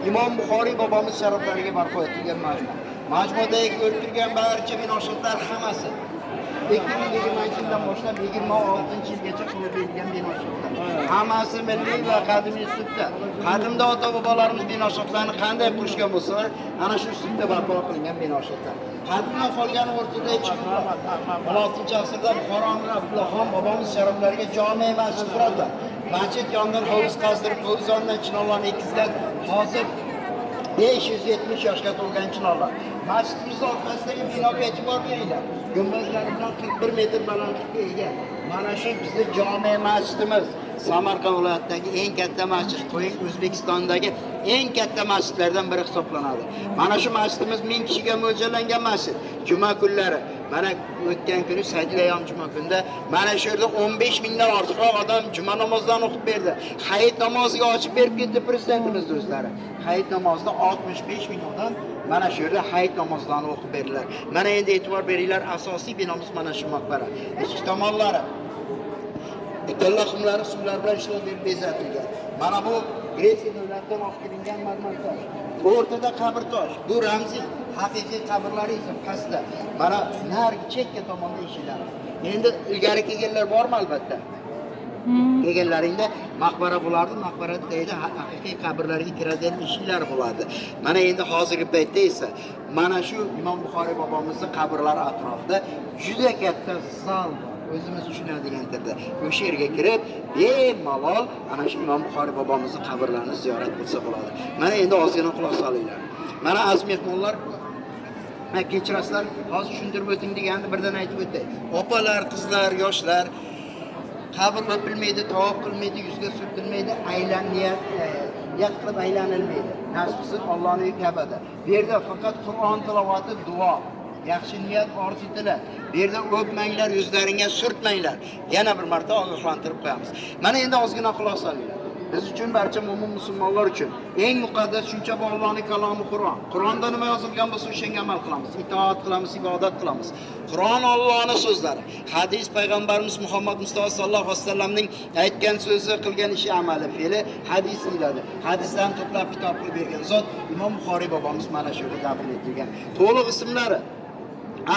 İmom Buxoriy bobomiz sharaflariga barpo etilgan majmu. Majmudagi o'tirgan barcha binoshotlar hammasi 2020-yildan boshlab 26-yilgacha qurilayotgan binoshotlar. Hammasi milliy va qadimiy uslubda. Qadimda ota-bobolarimiz binoshotlarni qanday qurishgan bo'lsa, ana shu uslubda barpo qilingan binoshotlar. Qadimdan qolgan o'rtada 16-asrda Buxoroning Abdullaxon bobomiz sharaflariga jome masjid quradi. Masjid yonidan hovuz qazdirib, hovuz yonidan chinorlarni ekizgan. Hozir 570 yoshga to'lgan chinorlar. Masjidimiz orqasidagi binoga e'tibor beringlar. Gumbazlari bilan 41 metr balandlikka ega. Mana shu bizning jome masjidimiz. Samarqand viloyatidagi eng katta masjid, qo'ying O'zbekistondagi eng katta masjidlardan biri hisoblanadi. Mana shu masjidimiz 1000 kishiga mo'ljallangan masjid. Juma kunlari, mana o'tgan kuni sajdayon juma kunida mana shu yerda 15 mingdan ortiqroq odam juma namozidan o'qib berdi. Hayit namoziga ochib berib ketdi prezidentimiz do'stlari. Hayit namozida 65 ming odam mana shu yerda hayit namozidan o'qib berdilar. Mana endi e'tibor beringlar, asosiy binomiz mana shu maqbara. Ichki tomonlari Ikkala xumlari suvlar bilan ishlanib bezatilgan. Mana bu Gretsiya davlatidan olib kelingan marmar tosh. O'rtada qabr tosh. Bu ramziy haqiqiy qabrlar esa pastda. Mana narigi chekka tomonda eshiklar. Endi ilgari kelganlar bormi albatta? Kelganlaringda maqbara bo'lardi, maqbarada deydi haqiqiy qabrlarga kiradigan eshiklar bo'ladi. Mana endi hozirgi paytda esa mana shu Imom Buxoriy bobomizning qabrlari atrofida juda katta zal bor. O'zimiz tushunadigan tilda o'sha yerga kirib bemalol ana shu Imom Buxoriy bobomizning qabrlarini ziyorat qilsa bo'ladi. Mana endi ozgina quloq solinglar. Mana aziz mehmonlar, kechirasizlar, hozir tushuntirib o'ting deganni birdan aytib o'tay. Opalar, qizlar, yoshlar qabr o'pilmaydi, tavof qilmaydi, yuzga surtilmaydi, niyat qilib aylanilmaydi. Nasibsi Allohning Ka'bada. Bu yerda faqat Qur'on tilovati, duo, yaxshi niyat, orzu tilab. Bu yerda o'pmanglar, yuzlaringga surtmanglar. Yana bir marta ogohlantirib qo'yamiz. Mana endi ozgina quloq solinglar. Biz uchun, barcha mo'min musulmonlar uchun eng muqaddas tushuncha bu Allohning kalomi Qur'on. Qur'onda nima yozilgan bo'lsa o'shanga amal qilamiz, itoat qilamiz, ibodat qilamiz. Qur'on Allohning so'zlari. Hadis payg'ambarimiz Muhammad Mustafa sallallohu alayhi vasallamning aytgan so'zi, qilgan ishi, amali, fe'li hadis deyiladi. Hadisdan to'plab kitob qilib bergan zot Imom Buxoriy bobomiz mana shu yerda dafn etilgan. To'liq ismlari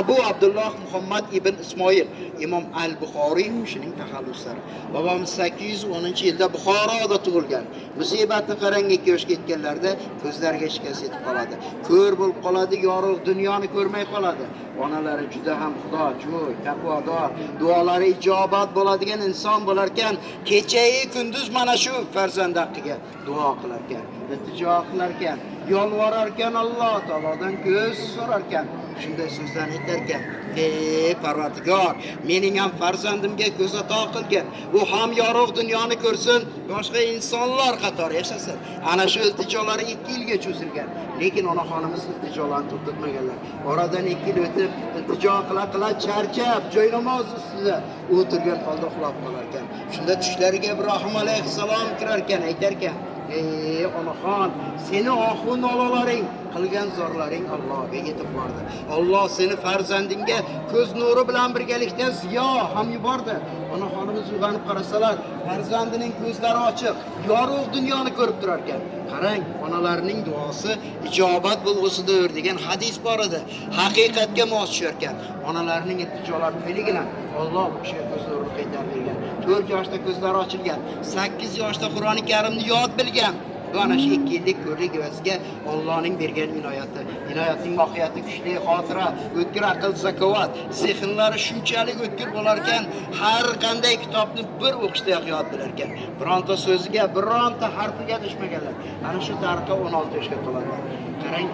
Abu Abdulloh Muhammad ibn Ismoil, Imom al-Buxoriy o'shining taxalluslari. Bobomiz 810-yilda Buxoroda tug'ilgan. Musibatni qarang, 2 yoshga yetganlarda ko'zlariga shikast yetib qoladi. Ko'r bo'lib qoladi, yorug' dunyoni ko'rmay qoladi. Onalari juda ham xudojo'y, taqvodor, duolari ijobat bo'ladigan inson bo'larkan, kecha-yu kunduz mana shu farzand haqqiga duo qilar ekan, iltijo qilar ekan, yolvorar ekan, Alloh taolodan ko'z so'rar ekan. Shunday so'zlarni aytar ekan: "Ey Parvardigor, mening ham farzandimga ko'z ato qilgin. U ham yorug' dunyoni ko'rsin, boshqa insonlar qatori yashasin." Ana shu iltijolari 2 yilga cho'zilgan. Lekin onaxonimiz iltijolarni to'xtatmaganlar. Oradan 2 yil o'tib, iltijo qila charchab, joynamoz ustida o'tirgan holda uxlab qolar ekan. Shunda tushlariga Ibrohim alayhissalom kirar ekan, aytar ekan: "Ey onaxon, seni ohu nolalaring, qilgan zorlaring Allohga yetib bordi. Alloh seni farzandingga ko'z nuri bilan birgalikda ziyo ham yubordi." Onaxonimiz uyg'onib qarasalar, farzandining ko'zlari ochiq, yorug' dunyoni ko'rib turar ekan. Qarang, onalarining duosi ijobat bo'lg'usidir degan hadis bor edi. Haqiqatga mos tushar ekan. Onalarining iltijolari tufayli Alloh o'sha ko'z nurini qaytarib bergan. 4 yoshda ko'zlari ochilgan, 8 yoshda Qur'oni Karimni yod bilgan. Bu ana shu 2 yillik ko'rlik evaziga Allohning bergan inoyati. Inoyatning mohiyati kuchli, xotira, o'tkir aql, zakovat, zehnlari shunchalik o'tkir bo'lar ekan, har qanday kitobni bir o'qishda yod bilar ekan. Bironta so'ziga, bironta harfiga adashmaganlar. Ana shu tariqa 16 yoshga to'ladilar. Qarang,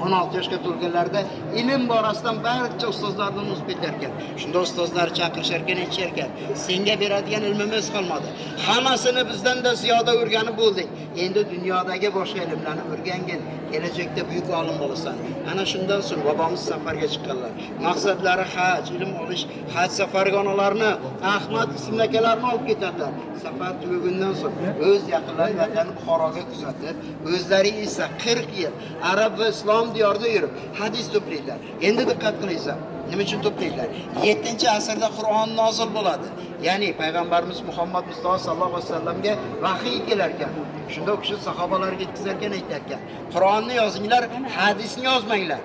16 yoshga to'lganlarda ilm borasidan barcha ustozlardan o'sib ketar ekan. Shunda ustozlar chaqirishar ekan, aytishar ekan: "Senga beradigan ilmimiz qolmadi. Hammasini bizdan-da ziyoda o'rganib bo'lding. Endi dunyodagi boshqa ilmlarni o'rgangin. Kelajakda buyuk olim bo'lasan." Ana shundan so'ng bobomiz safarga chiqqanlar. Maqsadlari haj, ilm olish. Haj safariga onalarni, Ahmad ismli akalarni olib ketadilar. Safar tugagandan so'ng o'z yaqinlari vatani Buxoroga kuzatib, o'zlari esa 40 yil arab va islom diyorida yurib hadis to'playdilar. Endi diqqat qilinglar. Nima uchun to'playdilar? 7-asrda Qur'on nozil bo'ladi. Ya'ni payg'ambarimiz Muhammad Mustafa sallallohu alayhi vasallamga vahiy kelar ekan. Shunda u kishi sahobalarga yetkazar ekan, aytar ekan, Qur'onni yozinglar, hadisni yozmanglar.